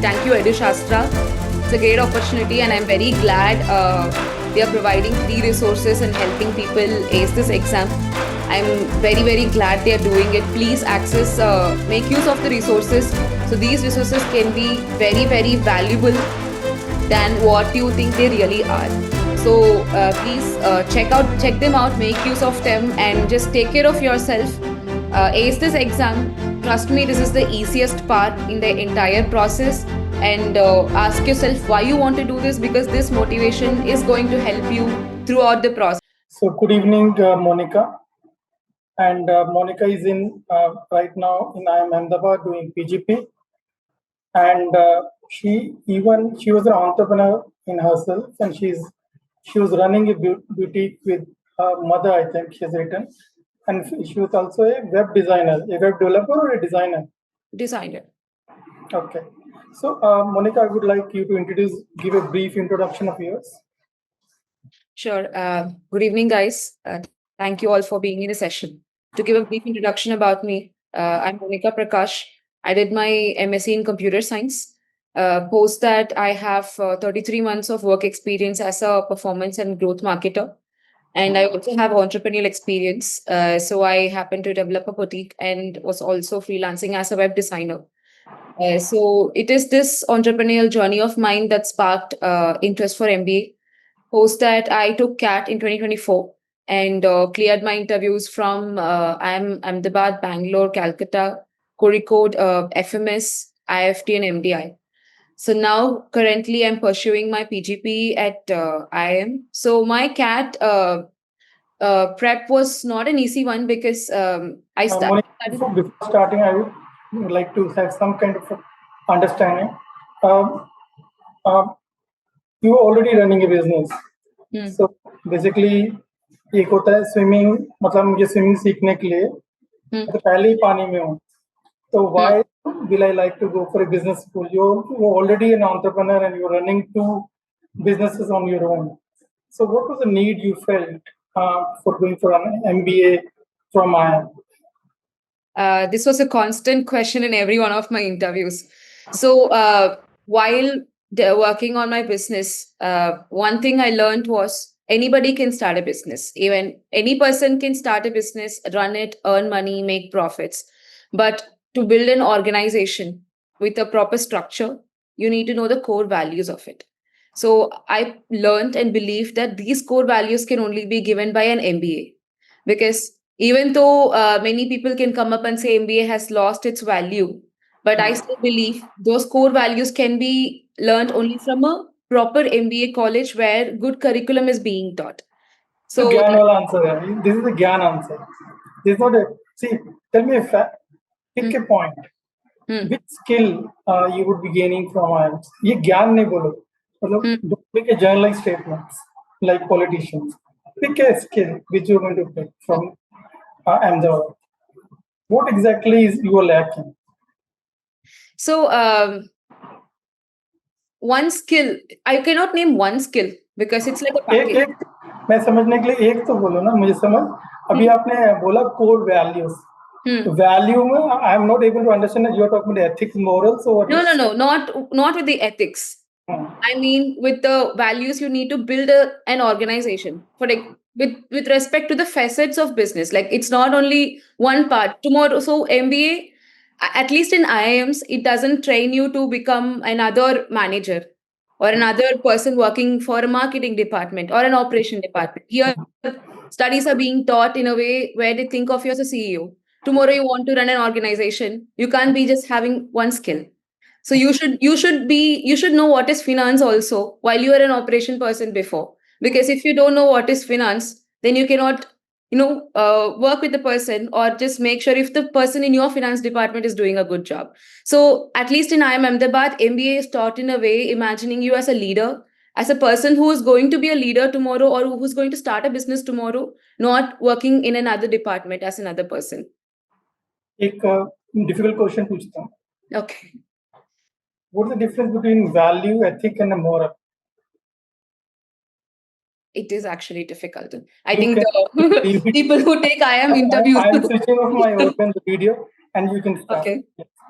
Thank you, Edu Shastra. It's a great opportunity, and I'm very glad they are providing free resources and helping people ace this exam. I'm very, very glad they are doing it. Please make use of the resources. So these resources can be very, very valuable than what you think they really are. So please check them out, make use of them, and just take care of yourself. Ace this exam. Trust me, this is the easiest part in the entire process. And ask yourself why you want to do this, because this motivation is going to help you throughout the process. So good evening, Monica. And Monica is in right now in IIM Ahmedabad doing PGP. And she was an entrepreneur in herself, and she was running a boutique with her mother, I think she has written. And she was also a web designer, a web developer or a designer? Designer. Okay. So Monica, I would like you to give a brief introduction of yours. Sure. Good evening, guys. Thank you all for being in the session. To give a brief introduction about me, I'm Monica Prakash. I did my MSc in computer science. Post that, I have 33 months of work experience as a performance and growth marketer. And I also have entrepreneurial experience. So I happened to develop a boutique and was also freelancing as a web designer. So it is this entrepreneurial journey of mine that sparked interest for MBA. Post that, I took CAT in 2024 and cleared my interviews from Ahmedabad, Bangalore, Calcutta, Kozhikode, FMS, IFT, and MDI. So now, currently, I'm pursuing my PGP at IIM. So my CAT prep was not an easy one because I started. Before starting, I would like to have some kind of understanding. You are already running a business. So basically, एक होता है swimming, मतलब मुझे swimming सीखने के लिए तो पहले ही पानी में हूँ, तो why will I like to go for a business school? You're already an entrepreneur and you're running 2 businesses on your own. So what was the need you felt for going for an MBA from IIM? This was a constant question in every one of my interviews. So while working on my business, one thing I learned was anybody can start a business. Even any person can start a business, run it, earn money, make profits. But to build an organization with a proper structure, you need to know the core values of it. So I learned and believed that these core values can only be given by an MBA. Because even though many people can come up and say MBA has lost its value, but I still believe those core values can be learned only from a proper MBA college where good curriculum is being taught. So answer. This is a Gyan answer. This is not a, see, tell me a fact. Pick a point. Which skill you would be gaining from IIM? ये ज्ञान नहीं बोलो. Don't make a generalized statements like politicians. Pick a skill which you're going to pick from Ahmedabad. What exactly is you are lacking? So one skill, I cannot name one skill because it's like a package. मैं समझने के लिए एक तो बोलो ना, मुझे समझ. अभी आपने बोला core values. Value में I am not able to understand that you are talking about ethics, morals, or what? No, not with the ethics. I mean, with the values, you need to build an organization for with respect to the facets of business. Like it's not only one part. Tomorrow, so MBA, at least in IIMs, it doesn't train you to become another manager or another person working for a marketing department or an operation department. Here, studies are being taught in a way where they think of you as a CEO. Tomorrow, you want to run an organization. You can't be just having one skill. So you should know what is finance also while you are an operation person before. Because if you don't know what is finance, then you cannot work with the person or just make sure if the person in your finance department is doing a good job. So at least in IIM Ahmedabad, MBA is taught in a way imagining you as a leader, as a person who is going to be a leader tomorrow or who's going to start a business tomorrow, not working in another department as another person. एक difficult question पूछता हूँ. Okay. What's the difference between value, ethic, and a moral? It is actually difficult. I think the people who take IIM interviews. I'm switching off my open the video and you can start. Okay.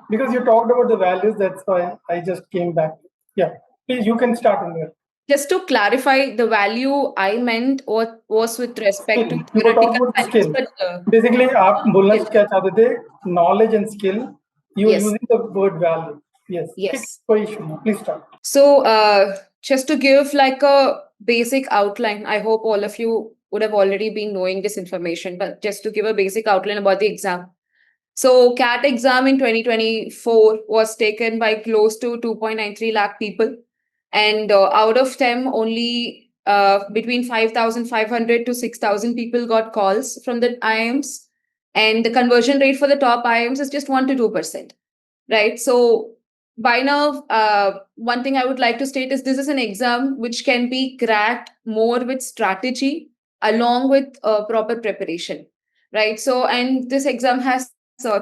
Because you talked about the values, that's why I just came back. Yeah, please, you can start on there. Just to clarify, the value I meant was with respect to You were talking about values, skill. but Basically, आप बोलना क्या चाहते थे? Knowledge and skill. You are yes. using the word value. Yes. Yes. Please start. So, just to give like a basic outline, I hope all of you would have already been knowing this information, but just to give a basic outline about the exam. So, CAT exam in 2024 was taken by close to 2.93 lakh people. And out of them, only between 5,500 to 6,000 people got calls from the IIMs. And the conversion rate for the top IIMs is just 1 to 2%. Right. So, by now, one thing I would like to state is this is an exam which can be cracked more with strategy along with proper preparation. Right. So, and this exam has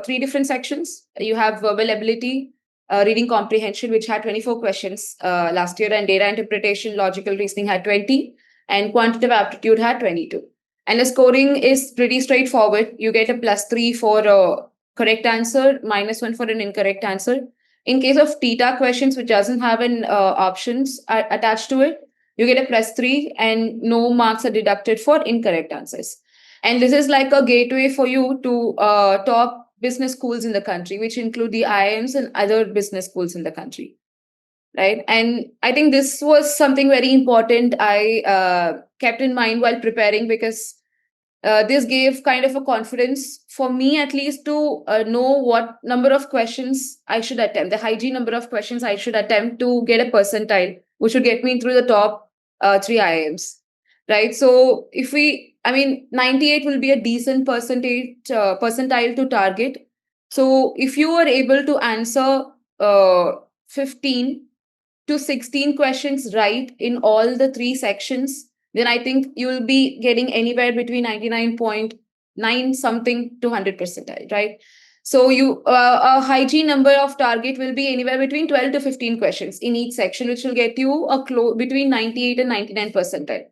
three different sections. You have verbal ability, reading comprehension, which had 24 questions last year, and data interpretation, logical reasoning had 20, and quantitative aptitude had 22. And the scoring is pretty straightforward. You get a +3 for correct answer, -1 for an incorrect answer. In case of theta questions, which doesn't have an options attached to it, you get a +3 and no marks are deducted for incorrect answers. And this is like a gateway for you to top business schools in the country, which include the IIMs and other business schools in the country. Right. And I think this was something very important I kept in mind while preparing, because this gave kind of a confidence for me, at least, to know what number of questions I should attempt, the hygiene number of questions I should attempt to get a percentile, which would get me through the top 3 IIMs. Right. So if 98 will be a decent percentile to target. So if you are able to answer 15 to 16 questions right in all the three sections, then I think you will be getting anywhere between 99.9 something to 100 percentile, right? So a hygiene number of target will be anywhere between 12 to 15 questions in each section, which will get you between 98 and 99 percentile.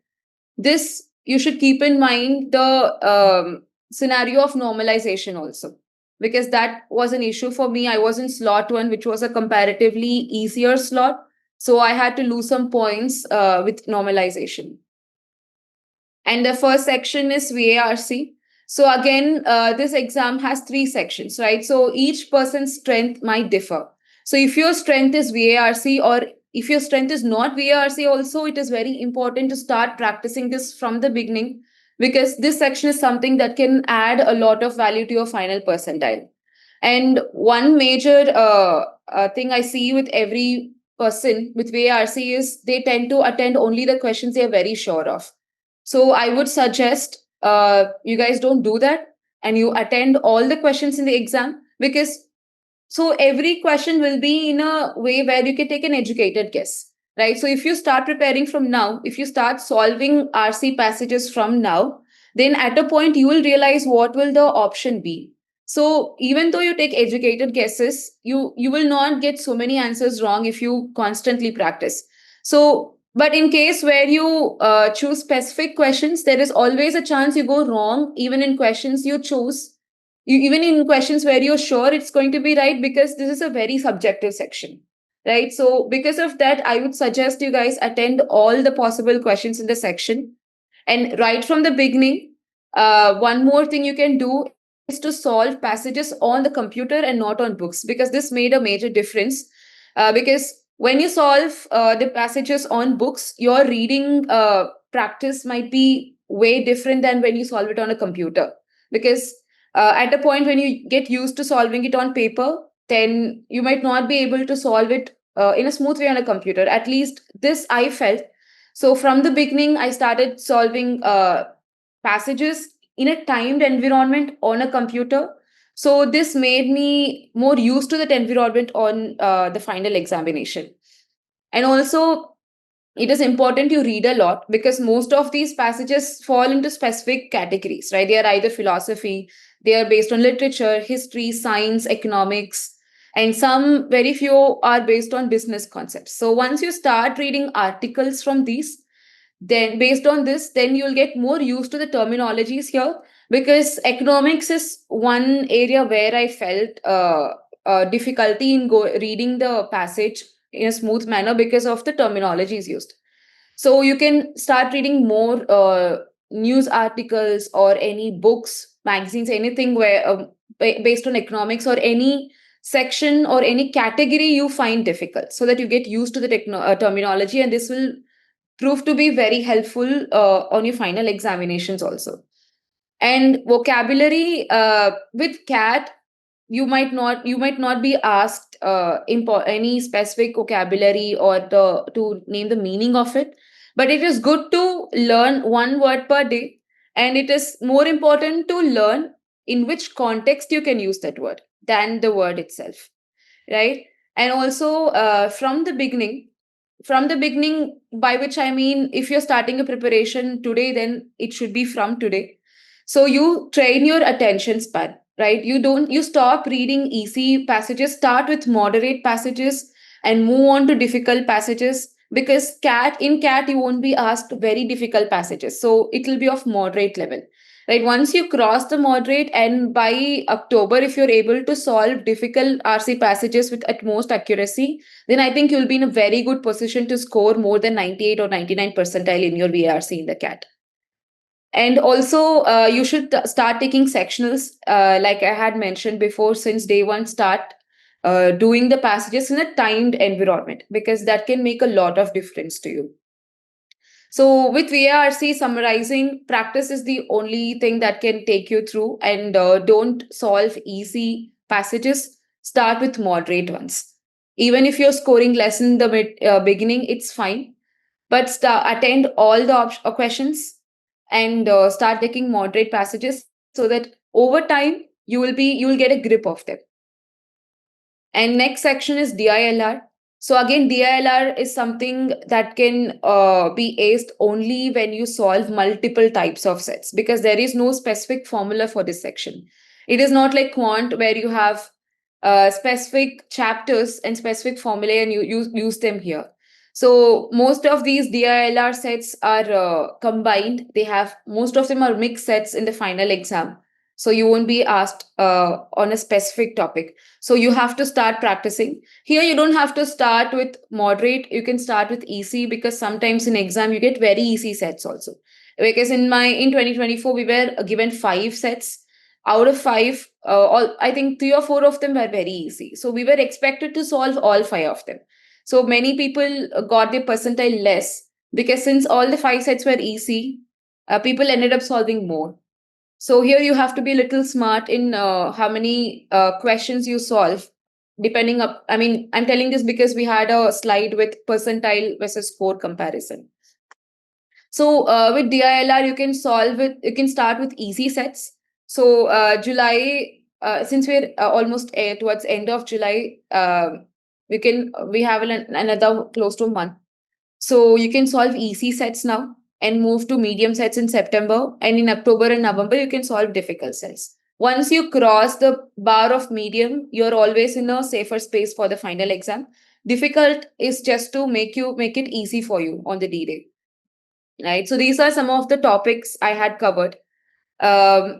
This, you should keep in mind the scenario of normalization also, because that was an issue for me. I was in slot 1, which was a comparatively easier slot. So I had to lose some points with normalization. And the first section is VARC. So again, this exam has 3 sections, right? So each person's strength might differ. So if your strength is VARC, or if your strength is not VARC also, it is very important to start practicing this from the beginning, because this section is something that can add a lot of value to your final percentile. And one major thing I see with every person with VARC is they tend to attend only the questions they are very sure of. So I would suggest you guys don't do that, and you attend all the questions in the exam, because so every question will be in a way where you can take an educated guess, right? So if you start preparing from now, if you start solving RC passages from now, then at a point you will realize what will the option be. So even though you take educated guesses, you will not get so many answers wrong if you constantly practice. So, but in case where you choose specific questions, there is always a chance you go wrong, even in questions you choose. Even in questions where you're sure it's going to be right, because this is a very subjective section, right? So because of that, I would suggest you guys attend all the possible questions in the section. And right from the beginning, one more thing you can do is to solve passages on the computer and not on books, because this made a major difference. Because when you solve the passages on books, your reading practice might be way different than when you solve it on a computer. Because at a point when you get used to solving it on paper, then you might not be able to solve it in a smooth way on a computer. At least this I felt. So from the beginning, I started solving passages in a timed environment on a computer. So this made me more used to that environment on the final examination. And also, it is important you read a lot because most of these passages fall into specific categories, right? They are either philosophy, they are based on literature, history, science, economics, and some very few are based on business concepts. So once you start reading articles from these, then based on this, then you'll get more used to the terminologies here, because economics is one area where I felt difficulty in reading the passage in a smooth manner because of the terminologies used. So you can start reading more news articles or any books, magazines, anything where based on economics or any section or any category you find difficult, so that you get used to the terminology, and this will prove to be very helpful on your final examinations also. And vocabulary with CAT, you might not be asked any specific vocabulary or to name the meaning of it, but it is good to learn one word per day, and it is more important to learn in which context you can use that word than the word itself, right? And also from the beginning, by which I mean, if you're starting a preparation today, then it should be from today. So you train your attention span, right? You stop reading easy passages, start with moderate passages and move on to difficult passages, because cat you won't be asked very difficult passages, so it will be of moderate level. Right, once you cross the moderate, and by October, if you're able to solve difficult RC passages with at most accuracy, then I think you'll be in a very good position to score more than 98 or 99 percentile in your VRC in the CAT. And also, you should start taking sectionals, like I had mentioned before, since day one, start doing the passages in a timed environment, because that can make a lot of difference to you. So, with VARC, summarizing, practice is the only thing that can take you through, and don't solve easy passages. Start with moderate ones. Even if you're scoring less in the beginning, it's fine. But attend all the questions, and start taking moderate passages, so that over time you will get a grip of them. And next section is DILR. So again, DILR is something that can be aced only when you solve multiple types of sets, because there is no specific formula for this section. It is not like quant where you have specific chapters and specific formulae and you use them here. So most of these DILR sets are combined. They have, most of them are mixed sets in the final exam. So you won't be asked on a specific topic. So you have to start practicing. Here you don't have to start with moderate. You can start with easy, because sometimes in exam you get very easy sets also. Because in 2024 we were given 5 sets. Out of 5, all I think 3 or 4 of them were very easy. So we were expected to solve all 5 of them. So many people got their percentile less, because since all the 5 sets were easy, people ended up solving more. So here you have to be a little smart in how many questions you solve, depending up. I mean, I'm telling this because we had a slide with percentile versus score comparison. So with DILR, you can solve it. You can start with easy sets. So July, since we're almost towards end of July, we have another close to a month. So you can solve easy sets now and move to medium sets in September. And in October and November, you can solve difficult sets. Once you cross the bar of medium, you're always in a safer space for the final exam. Difficult is just to make it easy for you on the D-Day. Right. So these are some of the topics I had covered.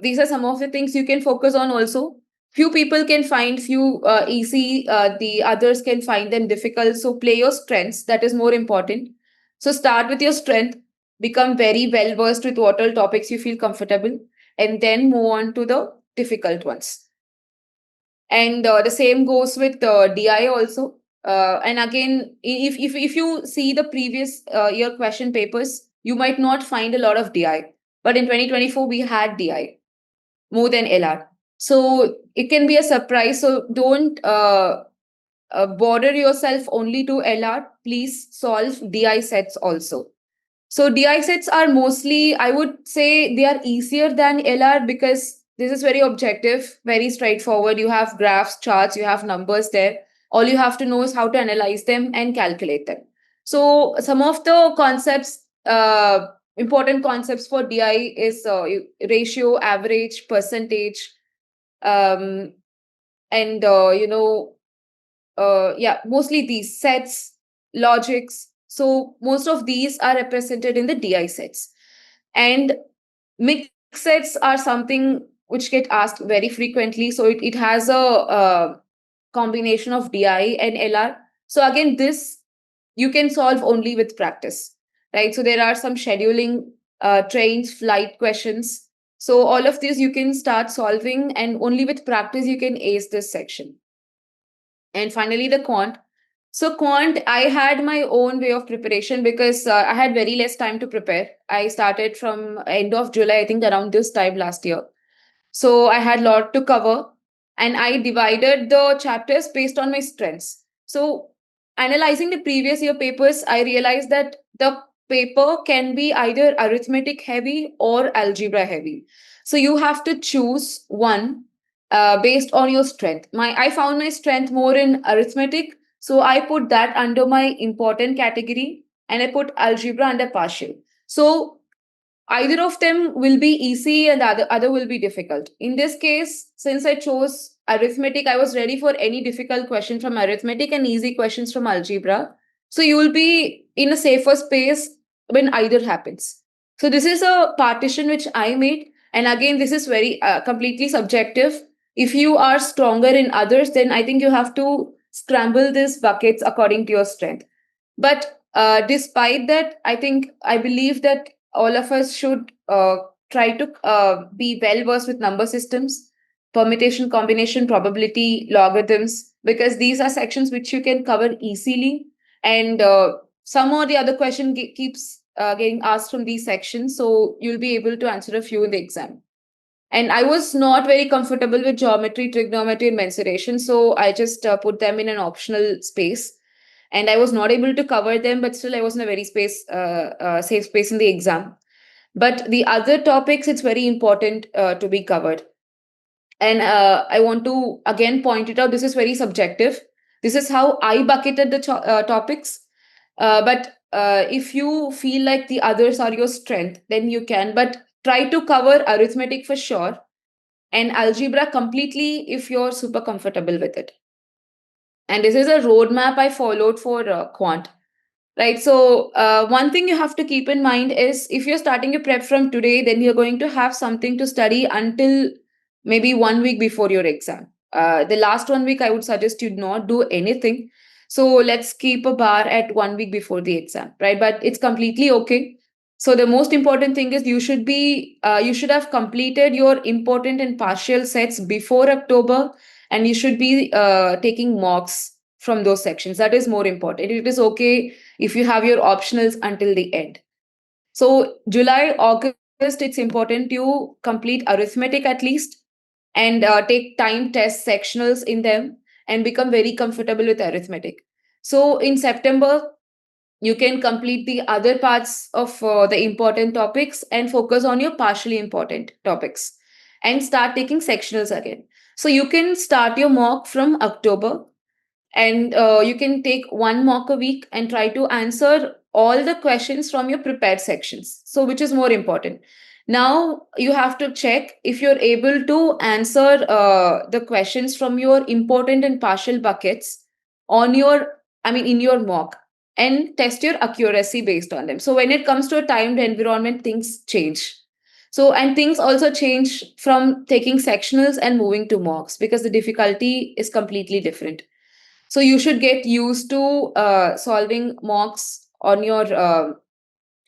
These are some of the things you can focus on also. Few people can find few easy, the others can find them difficult. So play your strengths. That is more important. So start with your strength, become very well versed with what all topics you feel comfortable, and then move on to the difficult ones. And the same goes with DI also. And again, if you see the previous year question papers, you might not find a lot of DI. But in 2024, we had DI more than LR. So it can be a surprise. So don't border yourself only to LR. Please solve DI sets also. So DI sets are mostly, I would say, they are easier than LR because this is very objective, very straightforward. You have graphs, charts, you have numbers there. All you have to know is how to analyze them and calculate them. So some of the concepts, important concepts for DI is ratio, average, percentage, um, and yeah, mostly these sets, logics. So most of these are represented in the DI sets. And mixed sets are something which get asked very frequently. So it has a combination of DI and LR. So again, this you can solve only with practice, right? So there are some scheduling, trains, flight questions. So all of this you can start solving, and only with practice you can ace this section. And finally, the quant. So quant, I had my own way of preparation because I had very less time to prepare. I started from end of July, I think around this time last year. So I had a lot to cover, and I divided the chapters based on my strengths. So analyzing the previous year papers, I realized that the paper can be either arithmetic heavy or algebra heavy. So you have to choose one based on your strength. I found my strength more in arithmetic, so I put that under my important category, and I put algebra under partial. So either of them will be easy and the other will be difficult. In this case, since I chose arithmetic, I was ready for any difficult question from arithmetic and easy questions from algebra. So you will be in a safer space when either happens. So this is a partition which I made. And again, this is very completely subjective. If you are stronger in others, then I think you have to scramble these buckets according to your strength. But despite that, I believe that all of us should try to be well versed with number systems, permutation, combination, probability, logarithms, because these are sections which you can cover easily. And some or the other question keeps getting asked from these sections. So you'll be able to answer a few in the exam. And I was not very comfortable with geometry, trigonometry, and mensuration. So I just put them in an optional space, and I was not able to cover them, but still I was in a very safe space in the exam. But the other topics, it's very important to be covered. And I want to again point it out. This is very subjective. This is how I bucketed the topics. But if you feel like the others are your strength, then you can. But try to cover arithmetic for sure, and algebra completely if you're super comfortable with it. And this is a roadmap I followed for quant. Right. So, one thing you have to keep in mind is if you're starting your prep from today, then you're going to have something to study until maybe 1 week before your exam. The last 1 week, I would suggest you not do anything. So, let's keep a bar at 1 week before the exam, right? But it's completely okay. So, the most important thing is you should have completed your important and partial sets before October, and you should be taking mocks from those sections. That is more important. It is okay if you have your optionals until the end. So July, August, it's important you complete arithmetic at least, and take time test sectionals in them and become very comfortable with arithmetic. So in September, you can complete the other parts of the important topics and focus on your partially important topics and start taking sectionals again. So you can start your mock from October, and you can take one mock a week and try to answer all the questions from your prepared sections. So which is more important? Now you have to check if you're able to answer the questions from your important and partial buckets on your in your mock, and test your accuracy based on them. So when it comes to a timed environment, things change. So, and things also change from taking sectionals and moving to mocks because the difficulty is completely different. So you should get used to solving mocks on your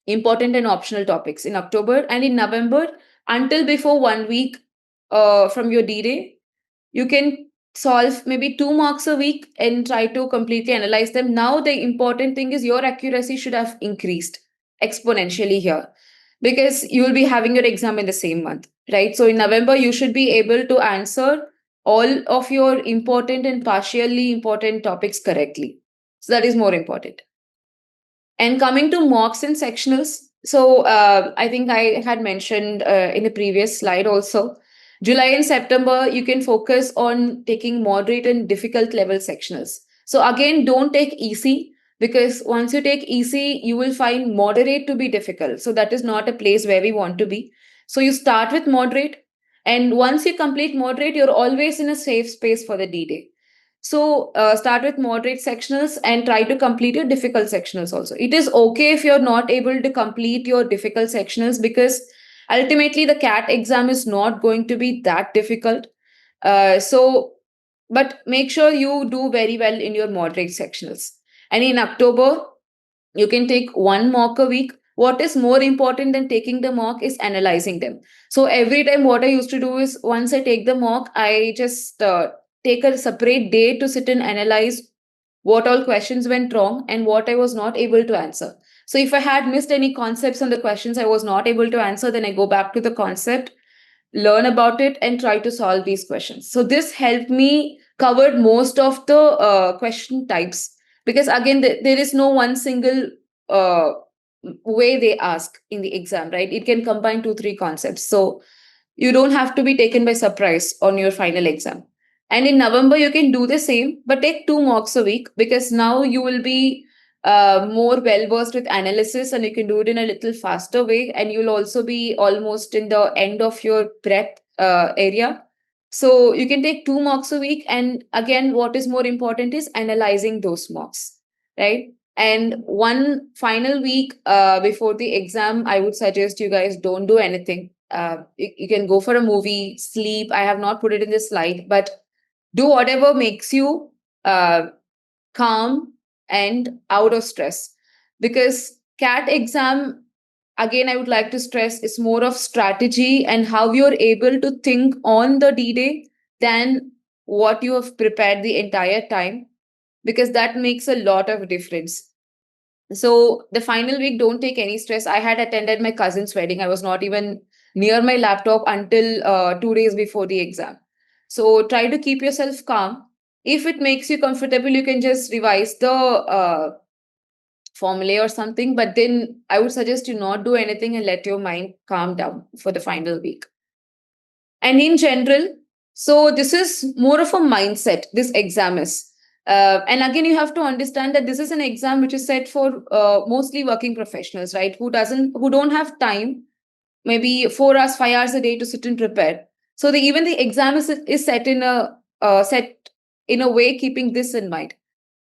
important and optional topics in October, and in November until before 1 week from your D-Day. You can solve maybe two mocks a week and try to completely analyze them. Now the important thing is your accuracy should have increased exponentially here. because you will be having your exam in the same month, right? So in November, you should be able to answer all of your important and partially important topics correctly. So that is more important. And coming to mocks and sectionals, so I think I had mentioned in the previous slide also, July and September, you can focus on taking moderate and difficult level sectionals. So again, don't take easy, because once you take easy, you will find moderate to be difficult. So that is not a place where we want to be. So you start with moderate, and once you complete moderate, you're always in a safe space for the D-Day. So start with moderate sectionals and try to complete your difficult sectionals also. It is okay if you're not able to complete your difficult sectionals, because ultimately the CAT exam is not going to be that difficult. But make sure you do very well in your moderate sectionals. And in October, you can take one mock a week. What is more important than taking the mock is analyzing them. So every time, what I used to do is, once I take the mock, I just take a separate day to sit and analyze what all questions went wrong and what I was not able to answer. So if I had missed any concepts on the questions I was not able to answer, then I go back to the concept, learn about it, and try to solve these questions. So this helped me covered most of the question types, because again, there is no one single uh, way they ask in the exam, right? It can combine 2 3 concepts, so you don't have to be taken by surprise on your final exam. And in November, you can do the same, but take 2 mocks a week, because now you will be more well versed with analysis, and you can do it in a little faster way. And you'll also be almost in the end of your prep area. So you can take 2 mocks a week. And again, what is more important is analyzing those mocks, right? And one final week before the exam, I would suggest you guys don't do anything. You can go for a movie, sleep. I have not put it in this slide, but do whatever makes you calm and out of stress. Because CAT exam, again, I would like to stress, is more of strategy and how you're able to think on the D-Day than what you have prepared the entire time, because that makes a lot of difference. So the final week, don't take any stress. I had attended my cousin's wedding. I was not even near my laptop until 2 days before the exam. So try to keep yourself calm. If it makes you comfortable, you can just revise the formulae or something. But then I would suggest you not do anything and let your mind calm down for the final week. And in general, so this is more of a mindset, this exam is. And again, you have to understand that this is an exam which is set for mostly working professionals, right? Who don't have time, maybe 4 hours, 5 hours a day to sit and prepare. So even the exam is set in a way keeping this in mind.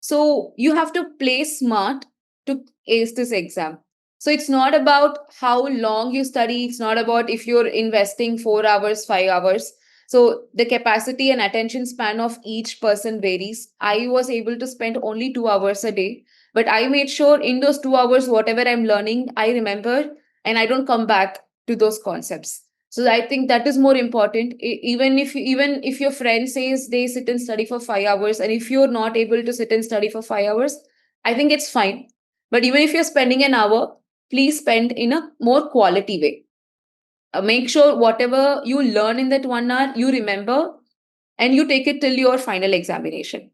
So you have to play smart to ace this exam. So it's not about how long you study. It's not about if you're investing 4 hours, 5 hours. So the capacity and attention span of each person varies. I was able to spend only 2 hours a day, but I made sure in those 2 hours, whatever I'm learning, I remember and I don't come back to those concepts. So I think that is more important. Even if your friend says they sit and study for 5 hours, and if you're not able to sit and study for 5 hours, I think it's fine. But even if you're spending an hour, please spend in a more quality way. Make sure whatever you learn in that 1 hour, you remember, and you take it till your final examination,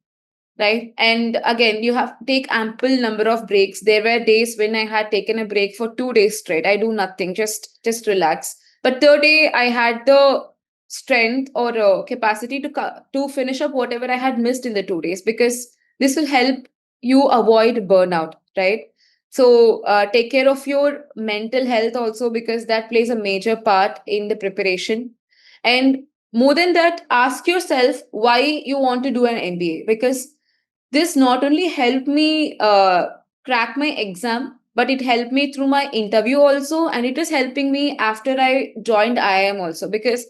right? And again, you have to take ample number of breaks. There were days when I had taken a break for 2 days straight. I do nothing, just relax. But third day, I had the strength or capacity to finish up whatever I had missed in the 2 days, because this will help you avoid burnout, right? So take care of your mental health also, because that plays a major part in the preparation. And more than that, ask yourself why you want to do an MBA, because this not only helped me crack my exam, but it helped me through my interview also, and it is helping me after I joined IIM also, because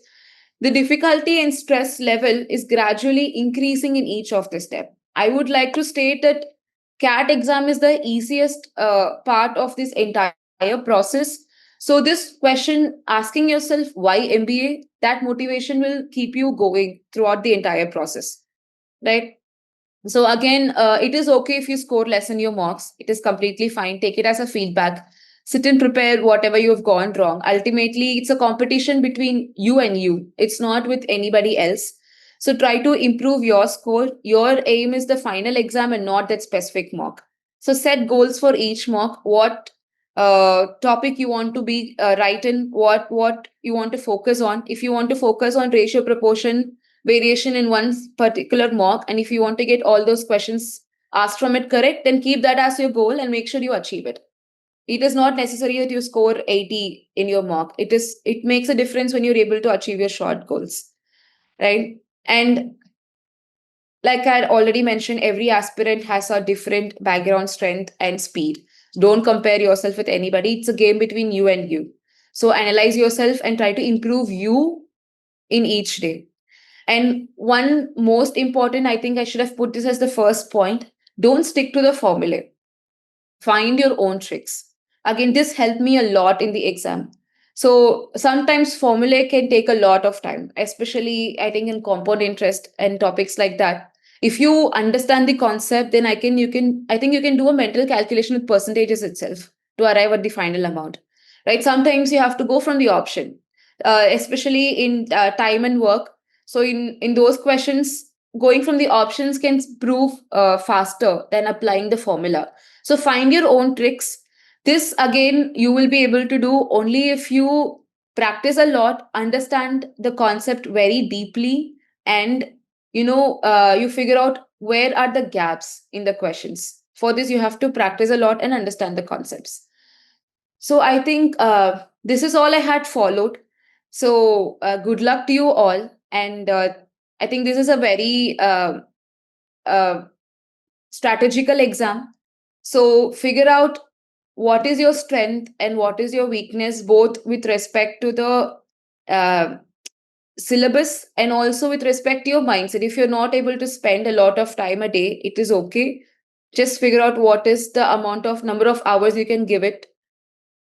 the difficulty and stress level is gradually increasing in each of the step. I would like to state that CAT exam is the easiest part of this entire process. So this question, asking yourself why MBA, that motivation will keep you going throughout the entire process, right? So again, it is okay if you score less in your mocks. It is completely fine. Take it as a feedback. sit and prepare whatever you have gone wrong. Ultimately, it's a competition between you and you. It's not with anybody else. So try to improve your score. Your aim is the final exam and not that specific mock. So set goals for each mock. What topic you want to be right in, what you want to focus on. If you want to focus on ratio, proportion, variation in one particular mock, and if you want to get all those questions asked from it correct, then keep that as your goal and make sure you achieve it. It is not necessary that you score 80 in your mock. It makes a difference when you're able to achieve your short goals, right? And like I had already mentioned, every aspirant has a different background, strength, and speed. Don't compare yourself with anybody. It's a game between you and you. So analyze yourself and try to improve you in each day. And one most important, I think I should have put this as the first point, don't stick to the formula. Find your own tricks. Again, this helped me a lot in the exam. So sometimes formulae can take a lot of time, especially I think in compound interest and topics like that. If you understand the concept, then I think you can do a mental calculation with percentages itself to arrive at the final amount. Right? Sometimes you have to go from the option, especially in time and work. So in those questions, going from the options can prove faster than applying the formula. So find your own tricks. This again, you will be able to do only if you practice a lot, understand the concept very deeply, and you figure out where are the gaps in the questions. For this, you have to practice a lot and understand the concepts. So I think this is all I had followed. So good luck to you all, and I think this is a very uh, strategical exam. So figure out what is your strength and what is your weakness, both with respect to the uh, syllabus and also with respect to your mindset. If you're not able to spend a lot of time a day, it is okay. Just figure out what is the amount of number of hours you can give it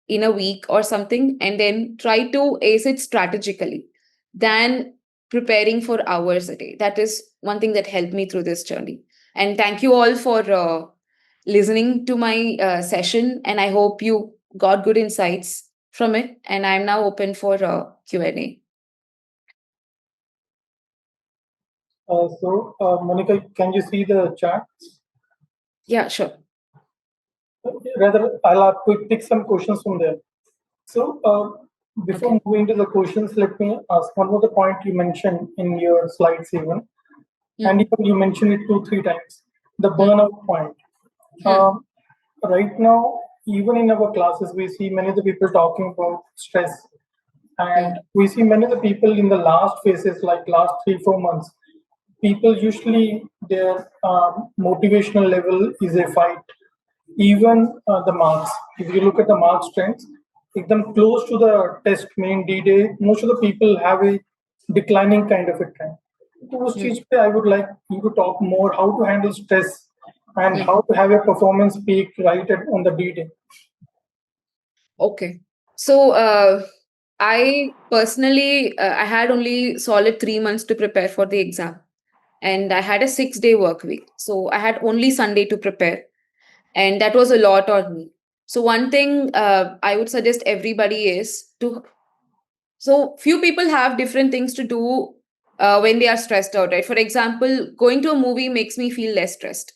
in a week or something, and then try to ace it strategically than preparing for hours a day. That is one thing that helped me through this journey. And thank you all for listening to my session, and I hope you got good insights from it. And I'm now open for Q&A. Monica, can you see the chat? Yeah, sure. Rather, I'll pick some questions from there. So before moving to the questions, let me ask one more point you mentioned in your slides even, and you mentioned it 2-3 times, the burnout point. Right now, even in our classes, we see many of the people talking about stress, and we see many of the people in the last phases, like last 3-4 months, people usually their motivational level is a fight. Even the marks, if you look at the mark strengths, if them close to the test main D-Day, most of the people have a declining kind of a trend. Those I would like you to talk more how to handle stress and how to have a performance peak right on the D-Day. Okay. So I personally, I had only solid 3 months to prepare for the exam. And I had a 6-day work week. So I had only Sunday to prepare. And that was a lot on me. So one thing I would suggest everybody is to, so few people have different things to do when they are stressed out, right? For example, going to a movie makes me feel less stressed.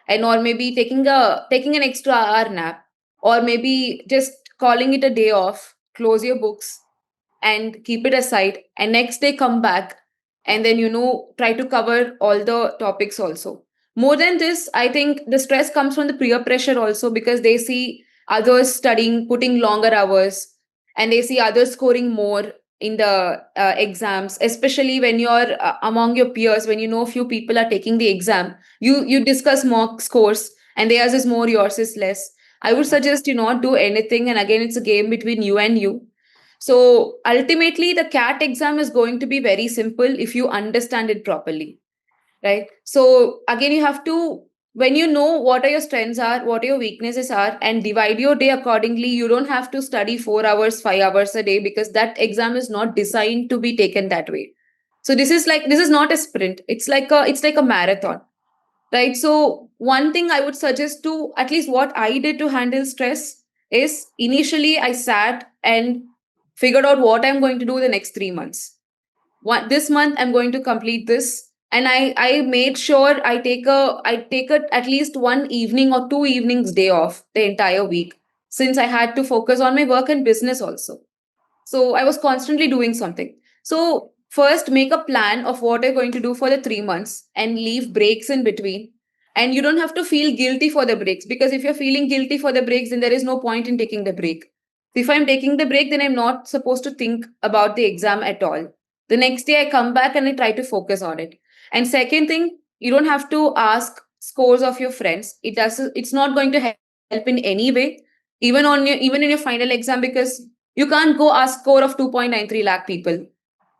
And or maybe taking an extra hour nap, or maybe just calling it a day off, close your books and keep it aside, and next day come back and then try to cover all the topics also. More than this, I think the stress comes from the peer pressure also, because they see others studying, putting longer hours, and they see others scoring more in the exams, especially when you're among your peers. When few people are taking the exam, you discuss mock scores and theirs is more, yours is less. I would suggest you not do anything, and again, it's a game between you and you. So ultimately, the CAT exam is going to be very simple if you understand it properly, right? So again, you have to, when you know what are your strengths are, what your weaknesses are, and divide your day accordingly. You don't have to study 4 hours, 5 hours a day, because that exam is not designed to be taken that way. So this is not a sprint. It's like a marathon, right? So one thing I would suggest, to at least what I did to handle stress, is initially I sat and figured out what I'm going to do the next 3 months. This month I'm going to complete this, and I made sure I take a at least one evening or 2 evenings day off the entire week, since I had to focus on my work and business also. So I was constantly doing something. So first, make a plan of what you're going to do for the 3 months and leave breaks in between. And you don't have to feel guilty for the breaks, because if you're feeling guilty for the breaks, then there is no point in taking the break. If I'm taking the break, then I'm not supposed to think about the exam at all. The next day, I come back and I try to focus on it. And second thing, you don't have to ask scores of your friends. It's not going to help in any way, even in your final exam, because you can't go ask score of 2.93 lakh people.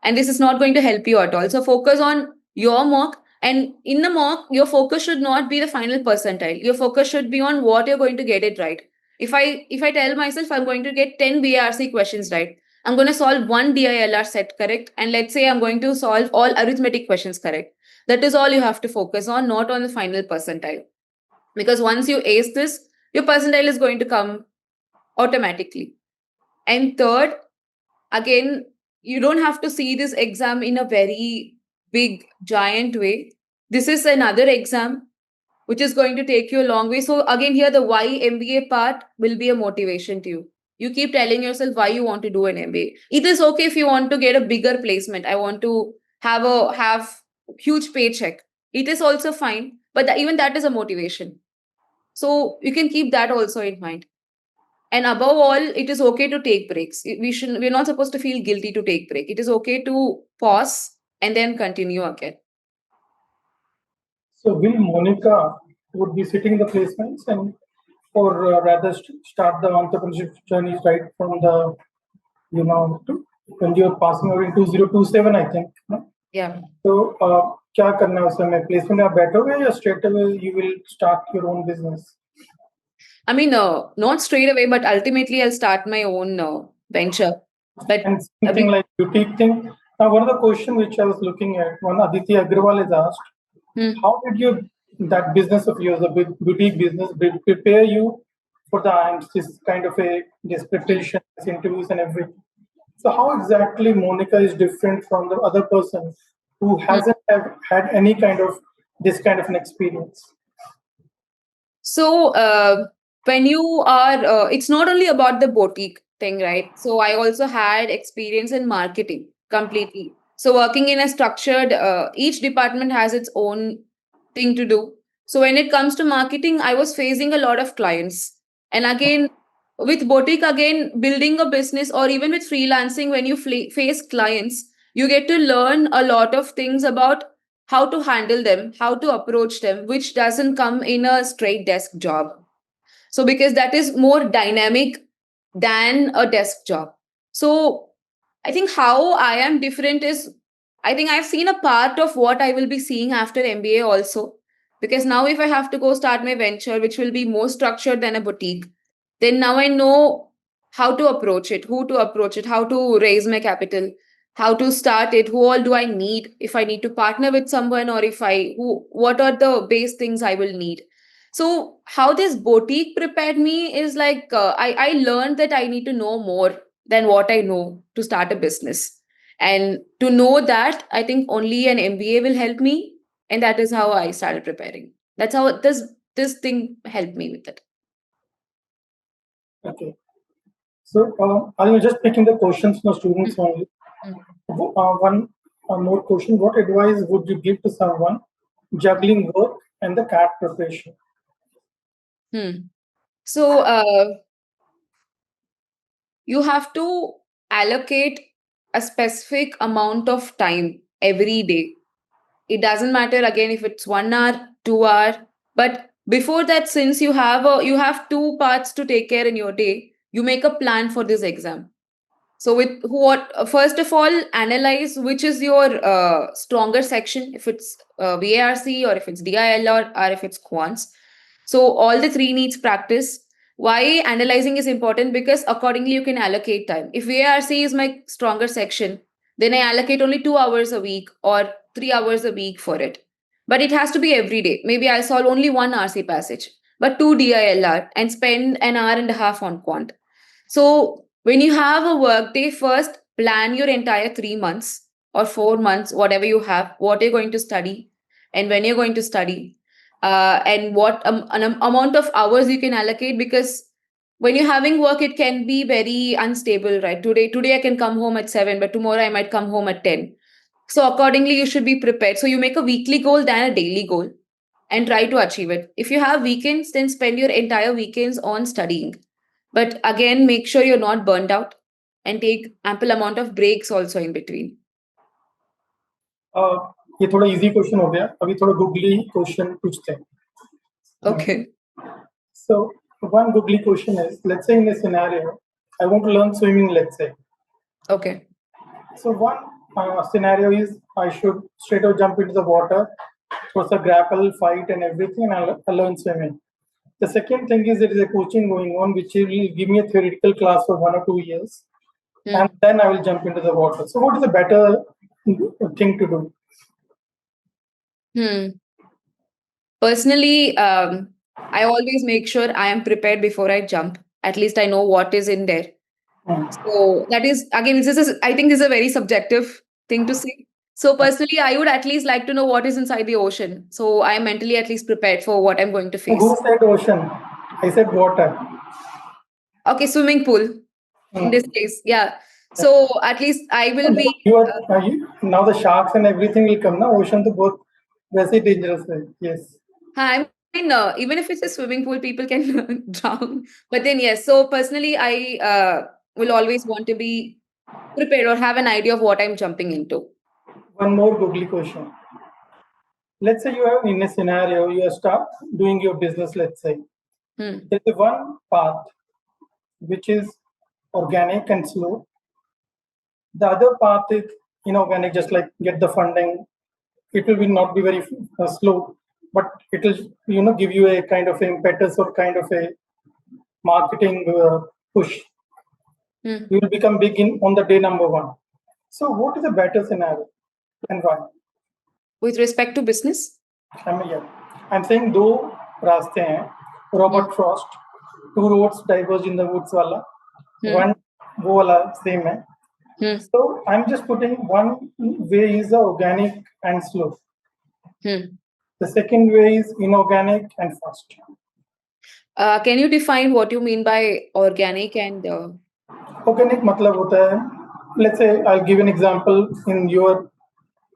And this is not going to help you at all. So focus on your mock. And in the mock, your focus should not be the final percentile. Your focus should be on what you're going to get it right. If I tell myself I'm going to get 10 BRC questions right, I'm going to solve one DILR set correct. And let's say I'm going to solve all arithmetic questions correct. That is all you have to focus on, not on the final percentile. Because once you ace this, your percentile is going to come automatically. And third, again, you don't have to see this exam in a very big, giant way. This is another exam which is going to take you a long way. So, again, here the why MBA part will be a motivation to you. You keep telling yourself why you want to do an MBA. It is okay if you want to get a bigger placement. I want to have huge paycheck. It is also fine, but even that is a motivation. So you can keep that also in mind. And above all, it is okay to take breaks. We're not supposed to feel guilty to take break. It is okay to pause and then continue again. So will Monica would be sitting in the placements and or rather start the entrepreneurship journey right from the when you're passing out in 2027, I think. No? Yeah. So क्या करना है उस समय placement आप बैठोगे या straight away you will start your own business? I mean, not straight away, but ultimately I'll start my own venture. But and something like boutique thing. Now, one of the questions which I was looking at, one Aditya Agrawal is asked, how did that business of yours, the boutique business, prepare you for the IIMS, this kind of this preparation, this interviews and everything? So how exactly Monica is different from the other person who hasn't had any kind of this kind of an experience? So when you are, it's not only about the boutique thing, right? So I also had experience in marketing completely. So working in a structured, each department has its own thing to do. So when it comes to marketing, I was facing a lot of clients. And again, with boutique, again, building a business or even with freelancing, when you face clients, you get to learn a lot of things about how to handle them, how to approach them, which doesn't come in a straight desk job. So, because that is more dynamic than a desk job. So, I think how I am different is I think I've seen a part of what I will be seeing after MBA also. Because now, if I have to go start my venture, which will be more structured than a boutique, then now I know how to approach it, who to approach it, how to raise my capital, how to start it, who all do I need, if I need to partner with someone, or what are the base things I will need. So how this boutique prepared me is like I learned that I need to know more than what I know to start a business. And to know that, I think only an MBA will help me. And that is how I started preparing. That's how this thing helped me with it. Okay. So I'm just picking the questions from students only. One more question. What advice would you give to someone juggling work and the CAT preparation? So you have to allocate a specific amount of time every day. It doesn't matter again if it's 1 hour, 2 hour, but before that, since you have two parts to take care in your day, you make a plan for this exam. So with what first of all, analyze which is your stronger section, if it's VARC or if it's DILR or if it's quants. So all the three needs practice. Why analyzing is important? Because accordingly you can allocate time. If VARC is my stronger section, then I allocate only 2 hours a week or 3 hours a week for it. But it has to be every day. Maybe I solve only one RC passage. but 2 DILR and spend an hour and a half on quant. So when you have a work day, first plan your entire 3 months or 4 months, whatever you have, what you're going to study and when you're going to study, and what amount of hours you can allocate, because when you're having work, it can be very unstable, right? Today I can come home at 7, but tomorrow I might come home at 10. So accordingly, you should be prepared. So you make a weekly goal than a daily goal and try to achieve it. If you have weekends, then spend your entire weekends on studying. But again, make sure you're not burnt out and take ample amount of breaks also in between. ये थोड़ा easy question हो गया, अभी थोड़ा googly question पूछते हैं. Okay. So one googly question is, let's say in a scenario, I want to learn swimming, let's say. Okay. So one scenario is I should straight away jump into the water, towards a grapple, fight and everything, and I'll learn swimming. The second thing is there is a coaching going on which will give me a theoretical class for 1 or 2 years, and then I will jump into the water. So what is a better thing to do? Personally, I always make sure I am prepared before I jump. At least I know what is in there. So that is, again, I think this is a very subjective thing to say. So personally, I would at least like to know what is inside the ocean. So I am mentally at least prepared for what I'm going to face. Who said ocean? I said water. Okay, swimming pool in this case. Yeah. So at least I will be. Now the sharks and everything will come. Now ocean to both very dangerous. Yes. I mean, even if it's a swimming pool, people can drown. But then, yes. So personally, I will always want to be prepared or have an idea of what I'm jumping into. One more googly question. Let's say you are in a scenario, you start doing your business, let's say. There's one path which is organic and slow. The other path is inorganic, just like get the funding. It will not be very slow, but it will give you a kind of impetus or kind of a marketing push. You will become big on the day number 1. So what is a better scenario and why? With respect to business? I'm saying दो रास्ते हैं. Robert Frost, 2 roads diverge in the woods वाला. One वो वाला same है. So I'm just putting one way is the organic and slow. The second way is inorganic and fast. Can you define what you mean by organic and? Organic मतलब होता है, let's say I'll give an example in your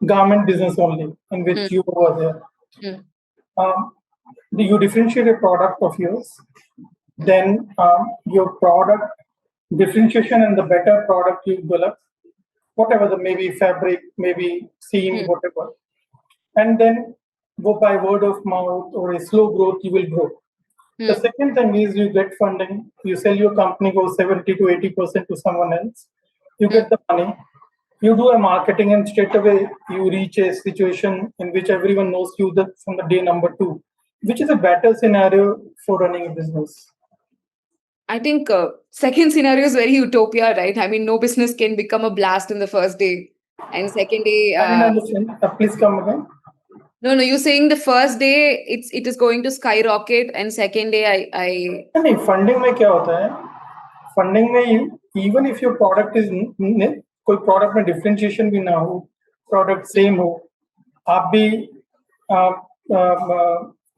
garment business only, in which you were there. You differentiate a product of yours, then your product differentiation and the better product you develop, whatever the maybe fabric, maybe seam, whatever, and then go by word of mouth or a slow growth, you will grow. The second thing is you get funding, you sell your company, goes 70 to 80% to someone else, you get the money, you do a marketing, and straight away you reach a situation in which everyone knows you from the day number 2. Which is a better scenario for running a business? I think second scenario is very utopia, right? I mean, no business can become a blast in the first day, and second day. I didn't understand. Please come again. No, you're saying the first day it is going to skyrocket, and second day I. नहीं, funding में क्या होता है? Funding में even if your product is कोई product में differentiation भी ना हो, product same हो, आप भी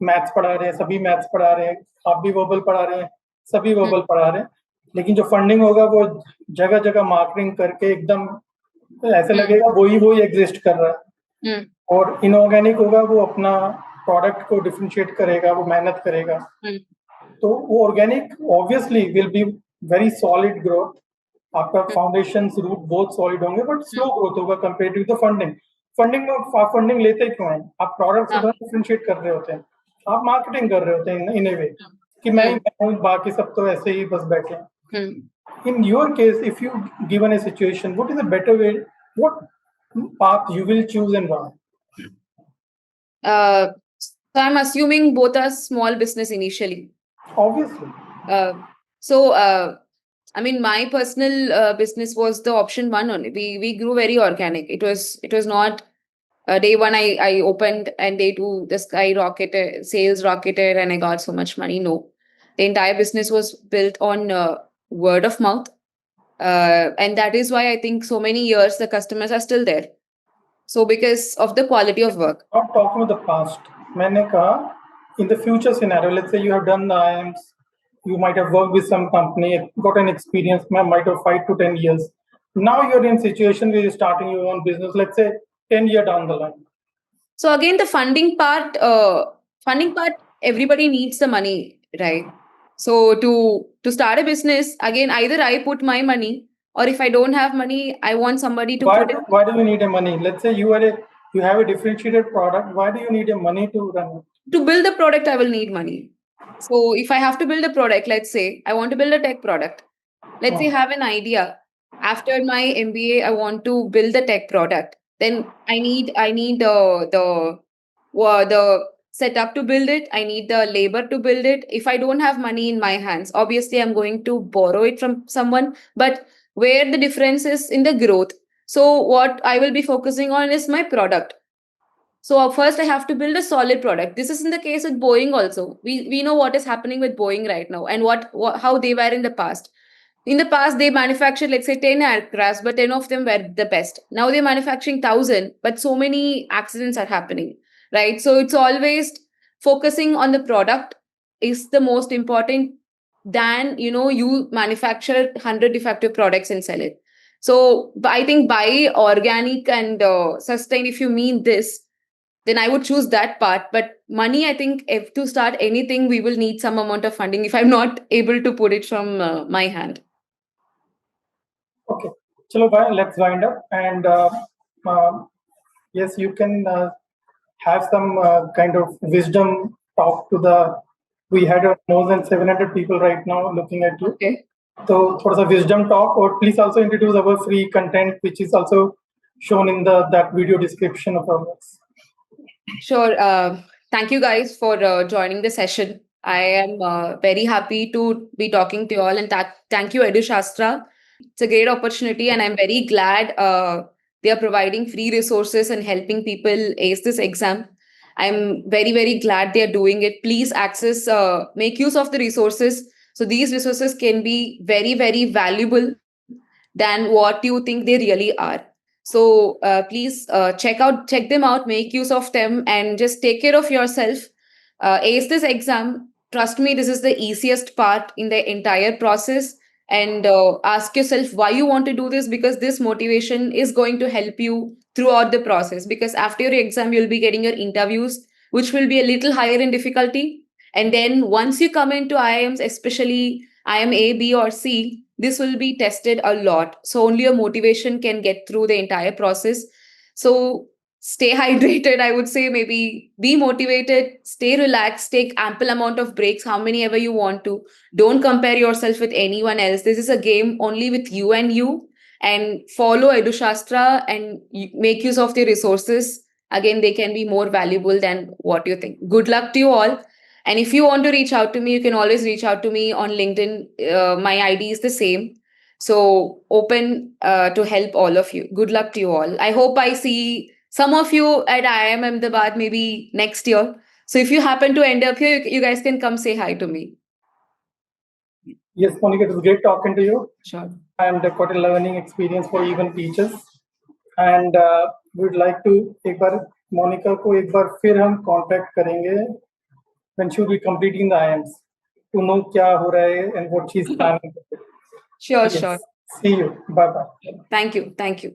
मैथ्स पढ़ा रहे हैं, सभी मैथ्स पढ़ा रहे हैं, आप भी वर्बल पढ़ा रहे हैं, सभी वर्बल पढ़ा रहे हैं, लेकिन जो फंडिंग होगा वो जगह जगह मार्केटिंग करके एकदम ऐसे लगेगा वही एग्जिस्ट कर रहा है. और इनऑर्गेनिक होगा वो अपना प्रोडक्ट को डिफरेंशिएट करेगा, वो मेहनत करेगा. तो वो organic obviously will be very solid growth, आपका फाउंडेशंस रूट बहुत सॉलिड होंगे, बट स्लो ग्रोथ होगा compare to the funding. Funding लेते क्यों हैं? आप प्रोडक्ट को डिफरेंशिएट कर रहे होते हैं, आप मार्केटिंग कर रहे होते हैं इन ए वे कि मैं हूं, बाकी सब तो ऐसे ही बस बैठे हैं. In your case, if you given a situation, what is a better way? What path you will choose and why? So I'm assuming both are small business initially. Obviously. I mean, my personal business was the option 1 only. We grew very organic. It was not Day one, I opened, and day two, the sky rocketed, sales rocketed, and I got so much money. No, the entire business was built on word of mouth. And that is why I think so many years the customers are still there. So because of the quality of work. Not talking about the past. मैंने कहा, in the future scenario, let's say you have done the IIMs, you might have worked with some company, got an experience, might have 5 to 10 years. Now you're in a situation where you're starting your own business, let's say 10 years down the line. So again, the funding part, everybody needs the money, right? So to start a business, again, either I put my money, or if I don't have money, I want somebody to put it. Why do we need a money? Let's say you have a differentiated product. Why do you need a money to run it? To build the product, I will need money. So if I have to build a product, let's say I want to build a tech product. Let's say I have an idea. After my MBA, I want to build the tech product. Then I need the setup to build it. I need the labor to build it. If I don't have money in my hands, obviously I'm going to borrow it from someone. But where the difference is in the growth. So what I will be focusing on is my product. So first I have to build a solid product. This is in the case with Boeing also. We know what is happening with Boeing right now, and what how they were in the past. In the past, they manufactured, let's say, 10 aircrafts, but 10 of them were the best. Now they're manufacturing 1,000, but so many accidents are happening, right? So it's always focusing on the product is the most important than, you manufacture 100 defective products and sell it. So I think buy organic and sustain, if you mean this, then I would choose that part. But money, I think, if to start anything, we will need some amount of funding if I'm not able to put it from my hand. Okay, chalo bhai, let's wind up. And yes, you can have some kind of wisdom talk to the. We had more than 700 people right now looking at you. Okay. So, थोड़ा सा wisdom talk, or please also introduce our free content, which is also shown in that video description of our works. Sure. Thank you guys for joining the session. I am very happy to be talking to you all, and thank you, EduShastra. It's a great opportunity, and I'm very glad they are providing free resources and helping people ace this exam. I'm very, very glad they are doing it. Please make use of the resources. So these resources can be very, very valuable than what you think they really are. So please check them out, make use of them, and just take care of yourself. Ace this exam. Trust me, this is the easiest part in the entire process. And ask yourself why you want to do this, because this motivation is going to help you throughout the process. Because after your exam, you'll be getting your interviews, which will be a little higher in difficulty. And then once you come into IIMs, especially IIM A, B, or C, this will be tested a lot. So only your motivation can get through the entire process. So stay hydrated, I would say. Maybe be motivated, stay relaxed, take ample amount of breaks, how many ever you want to. Don't compare yourself with anyone else. This is a game only with you and you. And follow EduShastra and make use of the resources. Again, they can be more valuable than what you think. Good luck to you all. And if you want to reach out to me, you can always reach out to me on LinkedIn. My ID is the same. So open to help all of you. Good luck to you all. I hope I see some of you at IIM Ahmedabad maybe next year. So if you happen to end up here, you guys can come say hi to me. Yes, Monica, it was great talking to you. Sure. And quite a learning experience for even teachers. And we'd like to एक बार Monica को एक बार फिर हम contact करेंगे when she will be completing the IIMs to know क्या हो रहा है and what she's planning. Sure, yes. Sure. See you. Bye bye. Thank you.